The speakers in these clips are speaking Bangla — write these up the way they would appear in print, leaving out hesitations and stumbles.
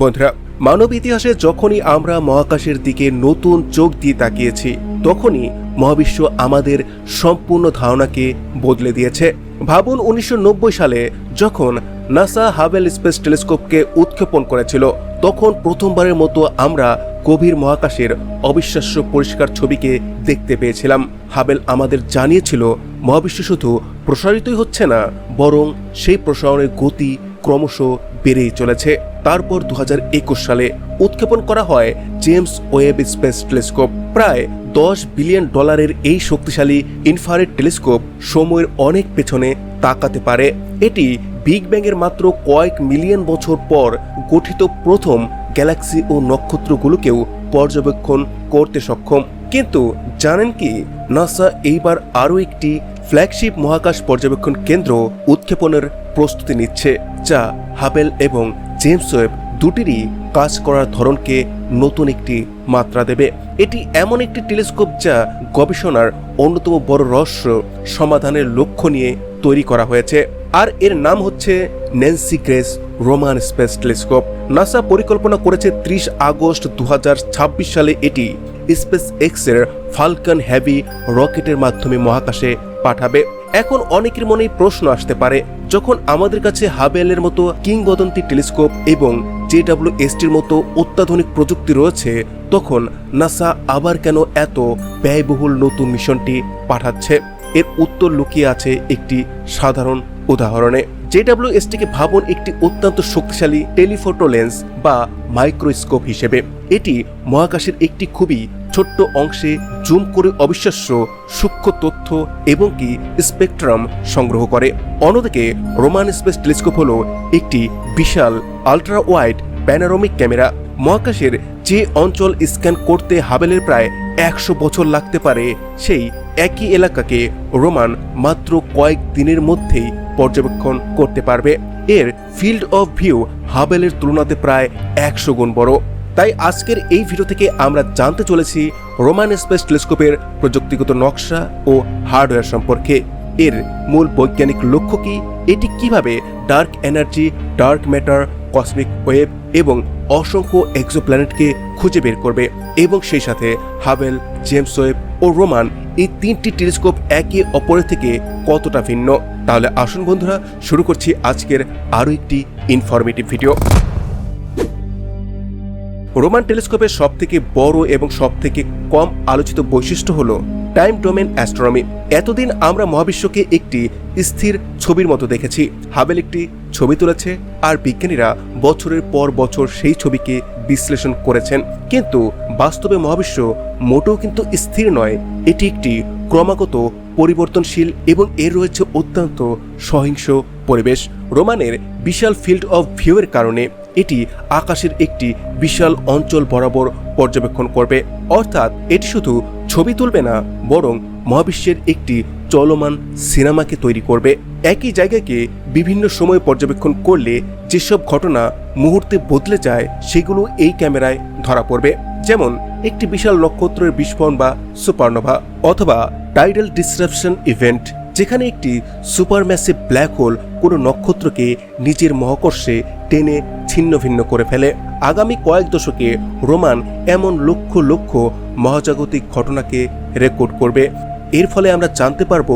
বন্ধুরা, মানব ইতিহাসে যখনই আমরা মহাকাশের দিকে নতুন চোখ দিয়ে তাকিয়েছি তখনই মহাবিশ্ব আমাদের সম্পূর্ণ ধারণাকে বদলে দিয়েছে। ভাবুন 1990 সালে যখন নাসা হাবেল স্পেস টেলিস্কোপকে উৎক্ষেপণ করেছিল, তখন প্রথমবারের মতো আমরা গভীর মহাকাশের অবিশ্বাস্য পরিষ্কার ছবিকে দেখতে পেয়েছিলাম। হাবেল আমাদের জানিয়েছিল মহাবিশ্ব শুধু প্রসারিতই হচ্ছে না, বরং সেই প্রসারণের গতি ক্রমশ বেড়েই চলেছে। তারপর 2021 সালে উৎক্ষেপণ করা হয় জেমস ওয়েব স্পেস টেলিস্কোপ। প্রায় $10 বিলিয়ন এই শক্তিশালী ইনফ্রারেড টেলিস্কোপ সময়ের অনেক পেছনে তাকাতে পারে। এটি বিগ ব্যাংয়ের মাত্র কয়েক মিলিয়ন বছর পর গঠিত প্রথম গ্যালাক্সি ও নক্ষত্রগুলোকেও পর্যবেক্ষণ করতে সক্ষম। কিন্তু জানেন কি, নাসা এইবার আরও একটি ফ্ল্যাগশিপ মহাকাশ পর্যবেক্ষণ কেন্দ্র উৎক্ষেপণের প্রস্তুতি নিচ্ছে, যা হাবেল এবং জেমস ওয়েব দুটিরই কাজ করার ধরনকে নতুন একটি মাত্রা দেবে। এটি এমন একটি টেলিস্কোপ যা গবেষণার অন্যতম বড় রহস্য সমাধানের লক্ষ্য নিয়ে তৈরি করা হয়েছে, আর এর নাম হচ্ছে Nancy grace Roman space telescope. NASA পরিকল্পনা করেছে 30 আগস্ট 2026 সালে এটি স্পেস এক্সের ফালকন হেভি রকেটের মাধ্যমে মহাকাশে পাঠাবে। এখন অনেকের মনেই প্রশ্ন আসতে পারে, যখন আমাদের কাছে হাবেলের মতো কিংবদন্তি টেলিস্কোপ এবং JWSTর মতো অত্যাধুনিক প্রযুক্তি রয়েছে, তখন নাসা আবার কেন এত ব্যয়বহুল নতুন মিশনটি পাঠাচ্ছে? এর উত্তর লুকিয়ে আছে একটি সাধারণ উদাহরণে। JWSTকে ভাবুন একটি অত্যন্ত শক্তিশালী টেলিফোটো লেন্স বা মাইক্রোস্কোপ হিসেবে। এটি মহাকাশের একটি খুবই ছোট্ট অংশে জুম করে অবিশ্বাস্য সূক্ষ্ম তথ্য এবং কি স্পেকট্রাম সংগ্রহ করে। অন্যদিকে রোমান স্পেস টেলিস্কোপ হলো একটি বিশাল আল্ট্রা ওয়াইড প্যানোরামিক ক্যামেরা। মহাকাশের যে অঞ্চল স্ক্যান করতে হাবেলের প্রায় 100 বছর লাগতে পারে, সেই একই এলাকাকে রোমান মাত্র কয়েক দিনের মধ্যেই পর্যবেক্ষণ করতে পারবে। এর ফিল্ড অফ ভিউ হাবেলের তুলনাতে প্রায় 100 গুণ বড়। তাই আজকের এই ভিডিও থেকে আমরা জানতে চলেছি রোমান স্পেস টেলিস্কোপের প্রযুক্তিগত নকশা ও হার্ডওয়্যার সম্পর্কে। এর মূল বৈজ্ঞানিক লক্ষ্য কি, এটি কিভাবে dark energy, dark matter, cosmic wave এবং অসংখ্য এক্সোপ্ল্যানেটকে খুঁজে বের করবে, এবং সেই সাথে হাবেল, জেমস ওয়েব ও রোমান এই তিনটি টেলিস্কোপ একে অপরের থেকে কতটা ভিন্ন। তাহলে আসুন বন্ধুরা, শুরু করছি আজকের আরও একটি ইনফরমেটিভ ভিডিও। রোমান টেলিস্কোপের সবথেকে বড় এবং সবথেকে কম আলোচিত বৈশিষ্ট্য হল টাইম ডোমেন অ্যাস্ট্রোনমি। এতদিন আমরা মহাবিশ্বকে একটি স্থির ছবির মতো দেখেছি। হাবেল একটি ছবি তুলেছে, আর বিজ্ঞানীরা বছরের পর বছর সেই ছবিকে বিশ্লেষণ করেছেন। কিন্তু বাস্তবে মহাবিশ্ব মোটেও কিন্তু স্থির নয়, এটি একটি ক্রমাগত পরিবর্তনশীল এবং এর রয়েছে অত্যন্ত সহিংস পরিবেশ। রোমানের বিশাল ফিল্ড অফ ভিউয়ের কারণে এটি আকাশের একটি বিশাল অঞ্চল বরাবর পর্যবেক্ষণ করবে। অর্থাৎ এটি শুধু ছবি তুলবে না, বরং মহাবিশ্বের একটি চলমান সিনেমাকে তৈরি করবে। একই জায়গাকে বিভিন্ন সময় পর্যবেক্ষণ করলে যেসব ঘটনা মুহূর্তে বদলে যায়, সেগুলো এই ক্যামেরায় ধরা পড়বে। যেমন একটি বিশাল নক্ষত্রের বিস্ফোরণ বা সুপারনোভা, অথবা টাইডাল ডিসরাপশন ইভেন্ট, যেখানে একটি সুপারম্যাসিভ ব্ল্যাক হোল কোনো নক্ষত্রকে নিজের মহাকর্ষে টেনে ছিন্ন ভিন্ন করে ফেলে। আগামী কয়েক দশকে রোমান এমন লক্ষ লক্ষ মহাজাগতিক ঘটনাকে রেকর্ড করবে। এর ফলে আমরা জানতে পারব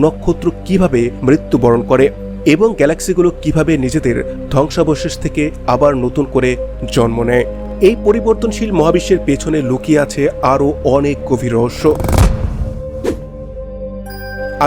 নক্ষত্র কিভাবে মৃত্যুবরণ করে এবং গ্যালাক্সিগুলো কিভাবে নিজেদের ধ্বংসাবশেষ থেকে আবার নতুন করে জন্ম নেয়। এই পরিবর্তনশীল মহাবিশ্বের পেছনে লুকিয়ে আছে আরও অনেক গভীর রহস্য।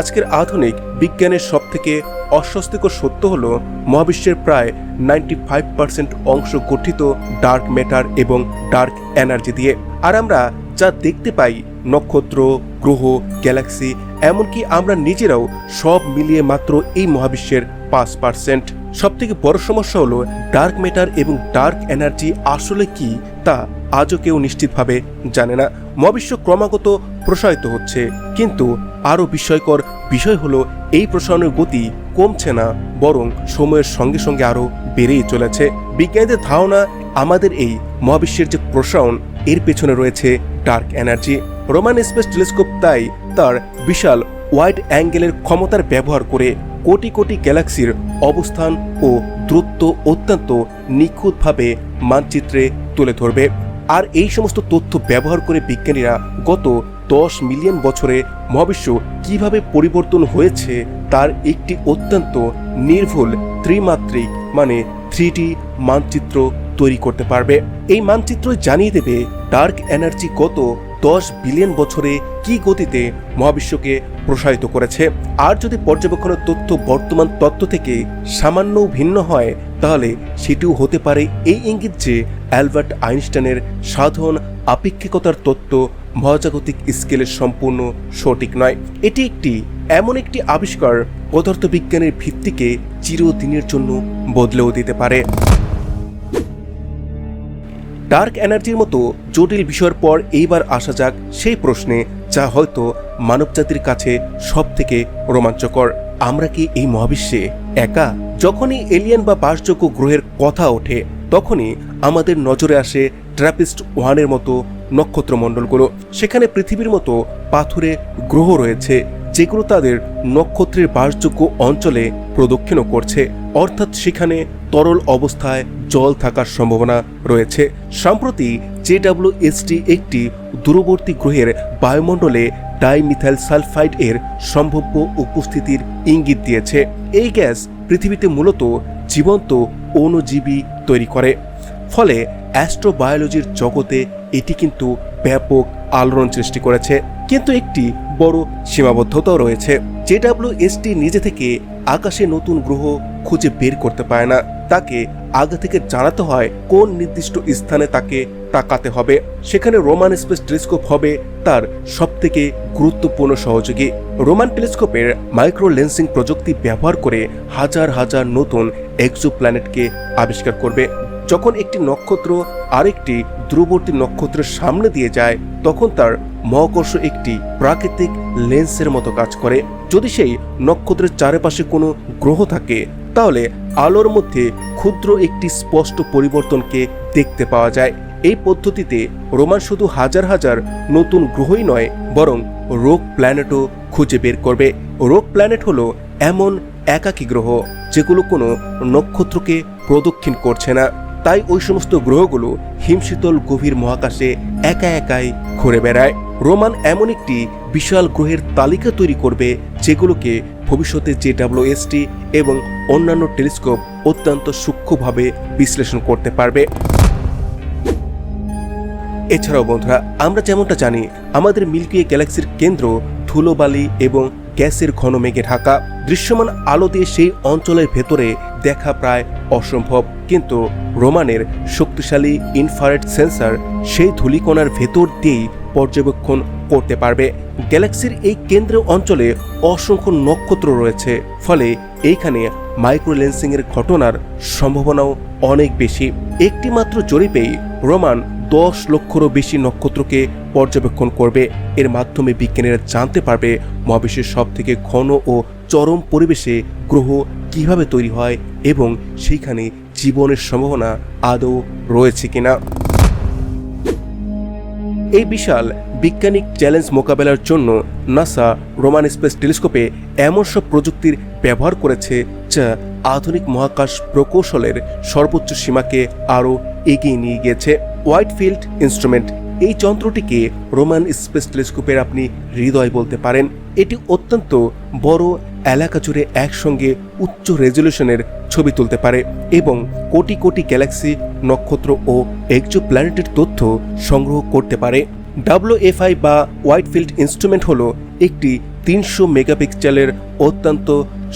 আজকের আধুনিক বিজ্ঞানের সবথেকে অস্বস্তিকর সত্য হল মহাবিশ্বের প্রায় 95% অংশ গঠিত ডার্ক ম্যাটার এবং ডার্ক এনার্জি দিয়ে। আর আমরা যা দেখতে পাই, নক্ষত্র, গ্রহ, গ্যালাক্সি, এমনকি আমরা নিজেরাও, সব মিলিয়ে মাত্র এই মহাবিশ্বের 5%। সবথেকে বড় সমস্যা হলো ডার্ক ম্যাটার এবং ডার্ক এনার্জি আসলে কি, তা আজও কেউ নিশ্চিতভাবে জানে না। মহাবিশ্ব ক্রমাগত প্রসারিত হচ্ছে, কিন্তু আরও বিস্ময়কর বিষয় হলো এই প্রসারণের গতি কমছে না, বরং সময়ের সঙ্গে সঙ্গে আরও বেড়েই চলেছে। বিজ্ঞানীদের ধারণা, আমাদের এই মহাবিশ্বের যে প্রসারণ, এর পেছনে রয়েছে dark energy. Roman space telescope তাই তার বিশাল ওয়াইড অ্যাঙ্গেলের ক্ষমতার ব্যবহার করে কোটি কোটি গ্যালাক্সির অবস্থান ও দূরত্ব অত্যন্ত নিখুঁতভাবে মানচিত্রে তুলে ধরবে। আর এই সমস্ত তথ্য ব্যবহার করে বিজ্ঞানীরা গত 10 মিলিয়ন বছরে মহাবিশ্ব কিভাবে পরিবর্তন হয়েছে তার একটি অত্যন্ত নির্ভুল ত্রিমাত্রিক মানে 3D মানচিত্র তৈরি করতে পারবে। এই মানচিত্র জানিয়ে দেবে ডার্ক এনার্জি গত 10 বিলিয়ন বছরে কি গতিতে মহাবিশ্বকে প্রসারিত করেছে। আর যদি পর্যবেক্ষণের তথ্য বর্তমান তত্ত্ব থেকে সামান্য ভিন্ন হয় তাহলে সেটিও হতে পারে এই ইঙ্গিত যে অ্যালবার্ট আইনস্টাইনের সাধারণ আপেক্ষিকতার তত্ত্ব মহাজাগতিক স্কেলের সম্পূর্ণ সঠিক নয়। এটি একটি এমন একটি আবিষ্কার পদার্থবিজ্ঞানের ভিত্তিকে চিরদিনের জন্য বদলেও দিতে পারে। ডার্ক এনার্জির মতো জটিল বিষয়ের পর এইবার আসা যাক সেই প্রশ্নে যা হয়তো মানবজাতির কাছে সবথেকে রোমাঞ্চকর। আমরা কি এই মহাবিশ্বে একা? যখনই এলিয়েন বা বাসযোগ্য গ্রহের কথা ওঠে তখনই আমাদের নজরে আসে ট্র্যাপিস্ট 1-এর মতো নক্ষত্রমণ্ডলগুলো। সেখানে পৃথিবীর মতো পাথুরে গ্রহ রয়েছে যেগুলো তাদের নক্ষত্রের বাসযোগ্য অঞ্চলে প্রদক্ষিণও করছে, অর্থাৎ সেখানে তরল অবস্থায় জল থাকার সম্ভাবনা রয়েছে। সম্প্রতি JWST একটি দূরবর্তী গ্রহের বায়ুমণ্ডলে ডাইমিথাইল সালফাইড এর সম্ভাব্য উপস্থিতির ইঙ্গিত দিয়েছে। এই গ্যাস পৃথিবীতে মূলত জীবন্ত অণুজীবী তৈরি করে, ফলে অ্যাস্ট্রোবায়োলজির জগতে এটি কিন্তু ব্যাপক আলোড়ন সৃষ্টি করেছে। কিন্তু একটি বড় সীমাবদ্ধতাও রয়েছে। JWST নিজে থেকে আকাশে নতুন গ্রহ খুঁজে বের করতে পারে না, তাকে আগে থেকে জানাতে হয় কোন নির্দিষ্ট স্থানে তাকে তাকাতে হবে। সেখানে রোমান স্পেস টেলিস্কোপ হবে তার সবথেকে গুরুত্বপূর্ণ সহযোগী। রোমান টেলিস্কোপের মাইক্রো লেন্সিং প্রযুক্তি ব্যবহার করে হাজার হাজার নতুন এক্সোপ্ল্যানেটকে আবিষ্কার করবে। যখন একটি নক্ষত্র আরেকটি দূরবর্তী নক্ষত্রের সামনে দিয়ে যায় তখন তার মহাকর্ষ একটি প্রাকৃতিক লেন্সের মতো কাজ করে। যদি সেই নক্ষত্রের চারপাশে কোনো গ্রহ থাকে তাহলে আলোর মধ্যে ক্ষুদ্র একটি স্পষ্ট পরিবর্তনকে দেখতে পাওয়া যায়। এই পদ্ধতিতে রোমান শুধু হাজার হাজার নতুন গ্রহই নয় বরং রোগ প্ল্যানেটও খুঁজে বের করবে। রোগ প্ল্যানেট হলো এমন একাকী গ্রহ যেগুলো কোনো নক্ষত্রকে প্রদক্ষিণ করছে না, তাই ওই সমস্ত গ্রহগুলো হিমশীতল গভীর মহাকাশে একা একাই ঘুরে বেড়ায়। রোমান এমন একটি বিশাল গ্রহের তালিকা তৈরি করবে যেগুলোকে ভবিষ্যতে JWST এবং অন্যান্য টেলিস্কোপ অত্যন্ত সূক্ষ্মভাবে বিশ্লেষণ করতে পারবে। এছাড়াও বন্ধুরা, আমরা যেমনটা জানি আমাদের মিল্কি ওয়ে গ্যালাক্সির কেন্দ্র ধুলোবালি এবং গ্যাসের ঘন মেঘে ঢাকা। দৃশ্যমান আলো দিয়ে সেই অঞ্চলের ভেতরে দেখা প্রায় অসম্ভব, কিন্তু রোমানের শক্তিশালী ইনফ্রারেড সেন্সর সেই ধূলিকণার ভেতর দিয়েই পর্যবেক্ষণ করতে পারবে। গ্যালাক্সির এই কেন্দ্রীয় অঞ্চলে অসংখ্য নক্ষত্র রয়েছে, ফলে এইখানে মাইক্রো লেন্সিং এর ঘটনার সম্ভাবনাও অনেক বেশি। একটি মাত্র জরিপেই রোমান 10 লক্ষেরও বেশি নক্ষত্রকে পর্যবেক্ষণ করবে। এর মাধ্যমে বিজ্ঞানীরা জানতে পারবে মহাবিশ্বের সবথেকে ঘন ও চরম পরিবেশে গ্রহ কিভাবে তৈরি হয় এবং সেইখানে জীবনের সম্ভাবনা আদৌ রয়েছে কিনা। এই বিশাল বিজ্ঞানিক চ্যালেঞ্জ মোকাবেলার জন্য নাসা রোমান স্পেস টেলিস্কোপে এমন সব প্রযুক্তির ব্যবহার করেছে যা আধুনিক মহাকাশ প্রকৌশলের সর্বোচ্চ সীমাকে আরও এগিয়ে নিয়ে গিয়েছে। হোয়াইট ফিল্ড ইনস্ট্রুমেন্ট এই যন্ত্রটিকে রোমান স্পেস টেলিস্কোপের আপনি হৃদয় বলতে পারেন। এটি অত্যন্ত বড় এলাকা জুড়ে একসঙ্গে উচ্চ রেজলিউশনের ছবি তুলতে পারে এবং কোটি কোটি গ্যালাক্সি, নক্ষত্র ও এক্সোপ্ল্যানেটের তথ্য সংগ্রহ করতে পারে। WFI বা হোয়াইট ফিল্ড ইনস্ট্রুমেন্ট হলো একটি 300 মেগাপিক্সেলের অত্যন্ত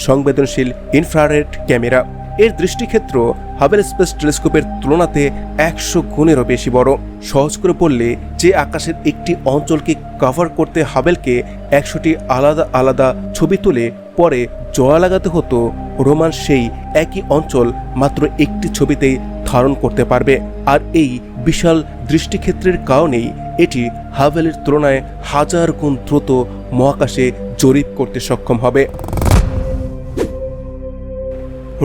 সংবেদনশীল ইনফ্রারেড ক্যামেরা। এর দৃষ্টিক্ষেত্র হাবেল স্পেস টেলিস্কোপের তুলনাতে 100 গুণেরও বেশি বড়। সহজ করে বললে, যে আকাশের একটি অঞ্চলকে কভার করতে হাবেলকে 100টি আলাদা আলাদা ছবি তুলে পরে জোড়া লাগাতে হতো, রোমান সেই একই অঞ্চল মাত্র একটি ছবিতেই ধারণ করতে পারবে। আর এই বিশাল দৃষ্টিক্ষেত্রের কারণেই এটি হাবেলের তুলনায় হাজার গুণ দ্রুত মহাকাশে জরিপ করতে সক্ষম হবে।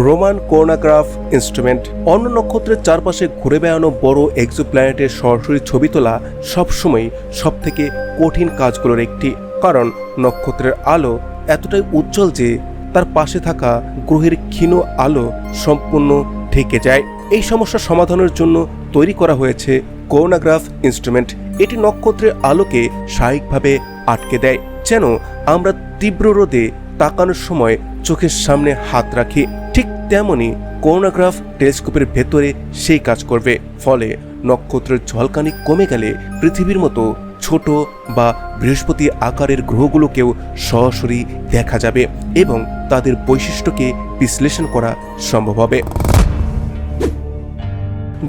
রোমান কোর্নোগ্রাফ ইনস্ট্রুমেন্ট অন্য নক্ষত্রের চারপাশে ঘুরে বেড়ানো বড় এক্সোপ্ল্যানেটের সরাসরি ছবি তোলা সবসময় সবথেকে কঠিন কাজগুলোর একটি, কারণ নক্ষত্রের আলো এতটাই উজ্জ্বল যে তার পাশে থাকা গ্রহের ক্ষীণ আলো সম্পূর্ণ ঢেকে যায়। এই সমস্যা সমাধানের জন্য তৈরি করা হয়েছে করোনাগ্রাফ ইনস্ট্রুমেন্ট। এটি নক্ষত্রের আলোকে স্বাভাবিকভাবে আটকে দেয়, যেন আমরা তীব্র রোদে তাকানোর সময় চোখের সামনে হাত রাখি। ঠিক তেমনি করোনাগ্রাফ টেলিস্কোপের ভেতরে সেই কাজ করবে। ফলে নক্ষত্রের ঝলকানি কমে গেলে পৃথিবীর মতো ছোট বা বৃহস্পতি আকারের গ্রহগুলোকেও সরাসরি দেখা যাবে এবং তাদের বৈশিষ্ট্যকে বিশ্লেষণ করা সম্ভব হবে।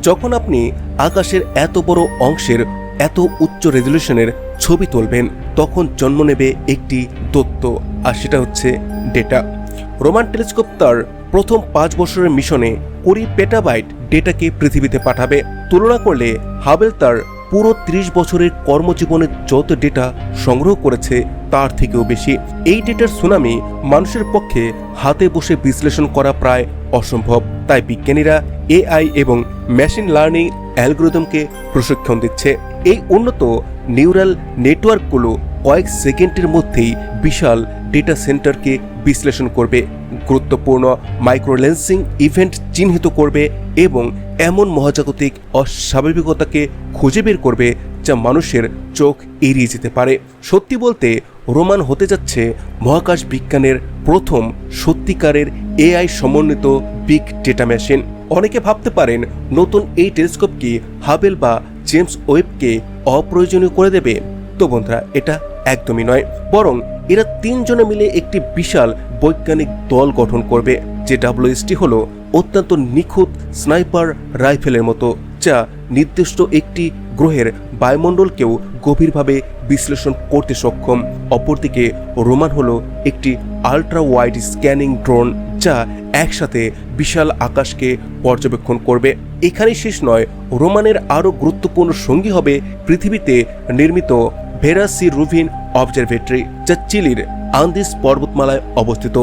যখন আপনি আকাশের এত বড় অংশের এত উচ্চ রেজলিউশনের ছবি তুলবেন, তখন জন্ম নেবে একটি তথ্য, আর সেটা হচ্ছে ডেটা। রোমান টেলিস্কোপ তার প্রথম 5 বছরের মিশনে 20 পেটাবাইট ডেটাকে পৃথিবীতে পাঠাবে। তুলনা করলে হাবেল তার পুরো 30 বছরের কর্মজীবনে যত ডেটা সংগ্রহ করেছে তার থেকেও বেশি। এই ডেটার সুনামি মানুষের পক্ষে হাতে বসে বিশ্লেষণ করা প্রায় অসম্ভব। তাই বিজ্ঞানীরা এআই এবং মেশিন লার্নিং অ্যালগরিদমকে প্রশিক্ষণ দিচ্ছে। এই উন্নত নিউরাল নেটওয়ার্কগুলো কয়েক সেকেন্ডের মধ্যেই বিশাল ডেটা সেন্টারকে বিশ্লেষণ করবে, গুরুত্বপূর্ণ মাইক্রোলেন্সিং ইভেন্ট চিহ্নিত করবে এবং এমন মহাজাগতিক অস্বাভাবিকতাকে খুঁজে বের করবে যা মানুষের চোখ এড়িয়ে যেতে পারে। সত্যি বলতে রোমান হতে যাচ্ছে মহাকাশ বিজ্ঞানের প্রথম সত্যিকারের এআই সমন্বিত বিগ ডেটা মেশিন। অনেকে ভাবতে পারেন নতুন এই টেলিস্কোপ কি হাবেল বা জেমস ওয়েবকে অপ্রয়োজনীয় করে দেবে। তো বন্ধুরা, এটা একদমই নয়, বরং এরা 3 জনে মিলে একটি বিশাল বৈজ্ঞানিক দল গঠন করবে। JWST হলো অত্যন্ত নিখুঁত স্নাইপার রাইফেলের মতো, যা নির্দিষ্ট একটি গ্রহের বায়ুমণ্ডলকেও গভীরভাবে বিশ্লেষণ করতে সক্ষম। অপরদিকে রোমান হলো একটি আল্ট্রা ওয়াইড স্ক্যানিং ড্রোন, যা একসাথে বিশাল আকাশকে পর্যবেক্ষণ করবে। এখানেই শেষ নয়, রোমানের আরও গুরুত্বপূর্ণ সঙ্গী হবে পৃথিবীতে নির্মিত ভেরা সি রুবিন অবজারভেটরি, যা চিলির আন্দিস পর্বতমালায় অবস্থিত।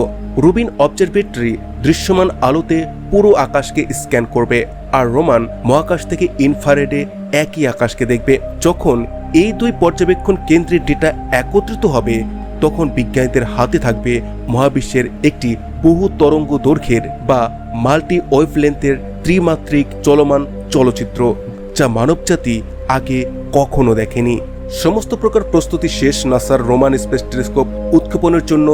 রুবিন অবজারভেটরি দৃশ্যমান আলোতে পুরো আকাশকে স্ক্যান করবে, আর রোমান মহাকাশ থেকে ইনফ্রারেডে একই আকাশকে দেখবে। যখন এই 2 পর্যবেক্ষণ কেন্দ্রের ডেটা একত্রিত হবে, তখন বিজ্ঞানীদের হাতে থাকবে মহাবিশ্বের একটি বহু তরঙ্গ দৈর্ঘ্যের বা মাল্টি ওয়েভলেন্থের ত্রিমাত্রিক চলমান চলচ্চিত্র, যা মানবজাতি আগে কখনো দেখেনি। সমস্ত প্রকার প্রস্তুতি শেষ। নাসার রোমান স্পেস টেলিস্কোপ উৎক্ষেপণের জন্য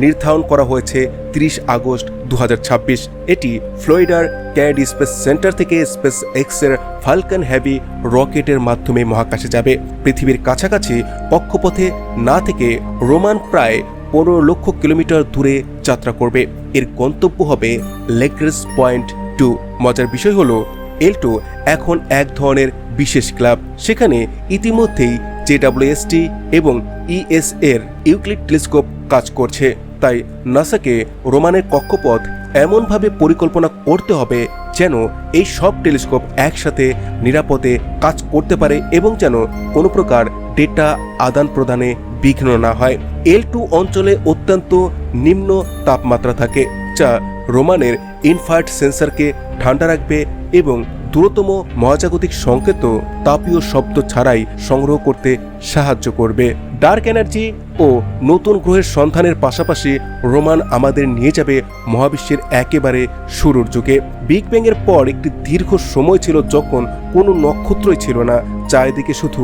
নির্ধারণ করা হয়েছে 30 আগস্ট 2026। এটি ফ্লোরিডার ক্যানেডি স্পেস সেন্টার থেকে স্পেস এক্সের ফালকন হেভি রকেটের মাধ্যমে মহাকাশে যাবে। পৃথিবীর কাছাকাছি কক্ষপথে না থেকে রোমান প্রায় 15 লক্ষ কিলোমিটার দূরে যাত্রা করবে। এর গন্তব্য হবে লেগ্রেস পয়েন্ট 2। মজার বিষয় হলো L2 এখন এক ধরনের বিশেষ ক্লাব। সেখানে ইতিমধ্যেই JWST এবং ESA এর ইউক্লিড টেলিস্কোপ কাজ করছে। তাই নাসাকে রোমানের কক্ষপথ এমনভাবে পরিকল্পনা করতে হবে যেন এই সব টেলিস্কোপ একসাথে নিরাপদে কাজ করতে পারে এবং যেন কোনো প্রকার ডেটা আদান প্রদানে বিঘ্ন না হয়। L2 অঞ্চলে অত্যন্ত নিম্ন তাপমাত্রা থাকে, যা রোমানের ইনফ্রারেড সেন্সরকে ঠান্ডা রাখবে এবং দ্রুততম মহাজাগতিক সংকেত তাপীয় শব্দ ছাড়াই সংগ্রহ করতে সাহায্য করবে। ডার্ক এনার্জি ও নতুন গ্রহের সন্ধানের পাশাপাশি রোমান আমাদের নিয়ে যাবে মহাবিশ্বের একেবারে শুরুর যুগে। বিগ ব্যাং এর পর একটি দীর্ঘ সময় ছিল যখন কোনো নক্ষত্রই ছিল না, চারিদিকে শুধু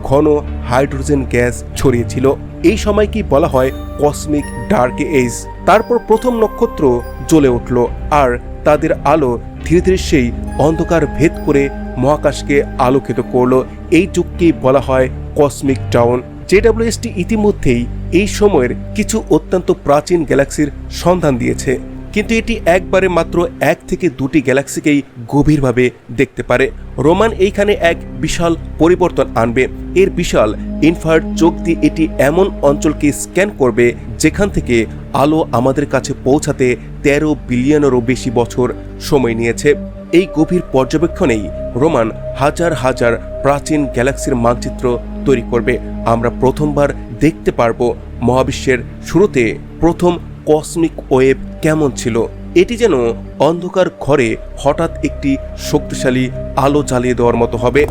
ঘন হাইড্রোজেন গ্যাস ছড়িয়েছিল। এই সময়কে বলা হয় কসমিক ডার্ক এজ। তারপর প্রথম নক্ষত্র জ্বলে উঠল, আর তাদের আলো ধীরে ধীরে সেই অন্ধকার ভেদ করে মহাকাশকে আলোকিত করল। এই যুগকেই বলা হয় কসমিক ডাউন। JWST ইতিমধ্যেই এই সময়ের কিছু অত্যন্ত প্রাচীন গ্যালাক্সির সন্ধান দিয়েছে, কিন্তু এটি একবারে মাত্র 1 থেকে 2টি গ্যালাক্সিকেই গভীরভাবে দেখতে পারে। রোমান এইখানে এক বিশাল পরিবর্তন আনবে। এর বিশাল ইনফ্রারেড চোখ দিয়ে এটি এমন অঞ্চলকে স্ক্যান করবে যেখান থেকে আলো আমাদের কাছে পৌঁছাতে 13 বিলিয়নেরও বেশি বছর সময় নিয়েছে। এই গভীর পর্যবেক্ষণেই রোমান হাজার হাজার প্রাচীন গ্যালাক্সির মানচিত্র তৈরি করবে। আমরা প্রথমবার দেখতে পারবো মহাবিশ্বের শুরুতে প্রথম কসমিক ওয়েভ কেমন ছিল। এটি যেন অন্ধকার ঘরে হঠাৎ একটি শক্তিশালী আলো জ্বালিয়ে দেওয়ার মতো হবে।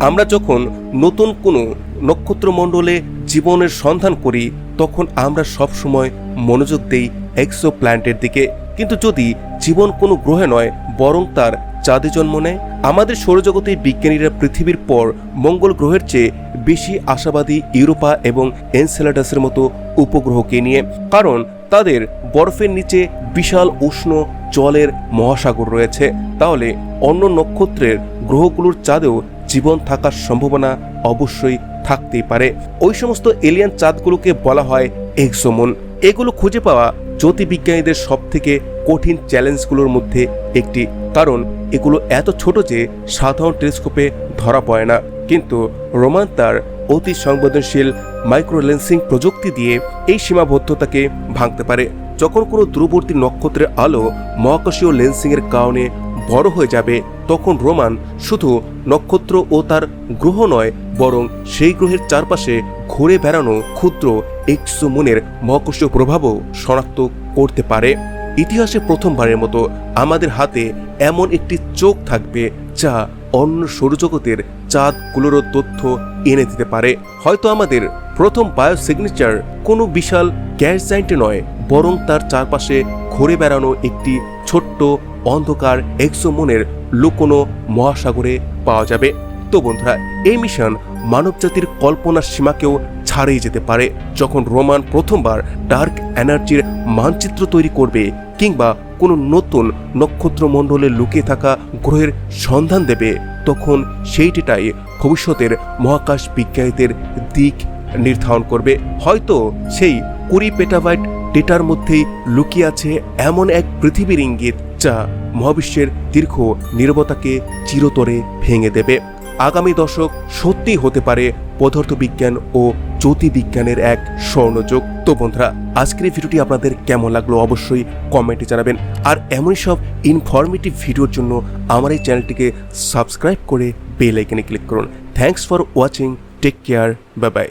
আমরা যখন নতুন কোনো নক্ষত্রমণ্ডলে জীবনের সন্ধান করি, তখন আমরা সবসময় মনোযোগ দেই এক্সো প্ল্যানেটের দিকে। কিন্তু যদি জীবন কোনো গ্রহে নয় বরং তার চাঁদে জন্ম নেয়, আমাদের সৌরজগতের বিজ্ঞানীরা পৃথিবীর পর মঙ্গল গ্রহের চেয়ে বেশি আশাবাদী ইউরোপা এবং এনসেলাডাসের মতো উপগ্রহকে নিয়ে। কারণ তাদের বরফের নিচে বিশাল উষ্ণ জলের মহাসাগর রয়েছে। তাহলে অন্য নক্ষত্রের গ্রহগুলোর চাঁদেও জীবন থাকার সম্ভাবনা অবশ্যই থাকতেই পারে। ওই সমস্ত এলিয়ান চাঁদগুলোকে বলা হয় এক্সোমুন। এগুলো খুঁজে পাওয়া জ্যোতির্বিজ্ঞানীদের সবথেকে কঠিন চ্যালেঞ্জগুলোর মধ্যে একটি, কারণ এগুলো এত ছোট যে সাধারণ টেলিস্কোপে ধরা পড়ে না। কিন্তু রোমান তার অতি সংবেদনশীল মাইক্রোলেন্সিং প্রযুক্তি দিয়ে এই সীমাবদ্ধতাকে ভাঙতে পারে। যখন কোনো দূরবর্তী নক্ষত্রের আলো মহাকাশীয় লেন্সিংয়ের কারণে বড় হয়ে যাবে, তখন রোমান শুধু নক্ষত্র ও তার গ্রহ নয় বরং সেই গ্রহের চারপাশে ঘুরে বেড়ানো ক্ষুদ্র এক্সোমুনের মহাকর্ষীয় প্রভাবও শনাক্ত করতে পারে। ইতিহাসে প্রথমবারের মতো আমাদের হাতে এমন একটি চোখ থাকবে যা অন্য সৌরজগতের চাঁদগুলোরও তথ্য এনে দিতে পারে। হয়তো আমাদের প্রথম বায়োসিগনেচার কোনো বিশাল গ্যাস জায়েন্টে নয় বরং তার চারপাশে ঘুরে বেড়ানো একটি ছোট্ট অন্ধকার এক্সোমুনের লুকোনো মহাসাগরে পাওয়া যাবে। তো বন্ধুরা, এই মিশন মানবজাতির কল্পনার সীমাকেও ছাড়িয়ে যেতে পারে। যখন রোমান প্রথমবার ডার্ক এনার্জির মানচিত্র তৈরি করবে কিংবা কোনো নতুন নক্ষত্রমণ্ডলে লুকিয়ে থাকা গ্রহের সন্ধান দেবে, তখন সেইটাই ভবিষ্যতের মহাকাশ বিজ্ঞানীদের দিক নির্ধারণ করবে। হয়তো সেই 20 পেটাবাইট ডেটার মধ্যেই লুকিয়ে আছে এমন এক পৃথিবীর ইঙ্গিত যা মহাবিশ্বের দীর্ঘ নীরবতাকে চিরতরে ভেঙে দেবে। আগামী দশক সত্যিই হতে পারে পদার্থবিজ্ঞান ও জ্যোতির্বিজ্ঞানের এক স্বর্ণযুগ। তো বন্ধুরা, আজকের এই ভিডিওটি আপনাদের কেমন লাগলো অবশ্যই কমেন্টে জানাবেন। আর এমনই সব ইনফরমেটিভ ভিডিওর জন্য আমার এই চ্যানেলটিকে সাবস্ক্রাইব করে বেল আইকনে ক্লিক করুন। Thanks for watching, take care, bye by.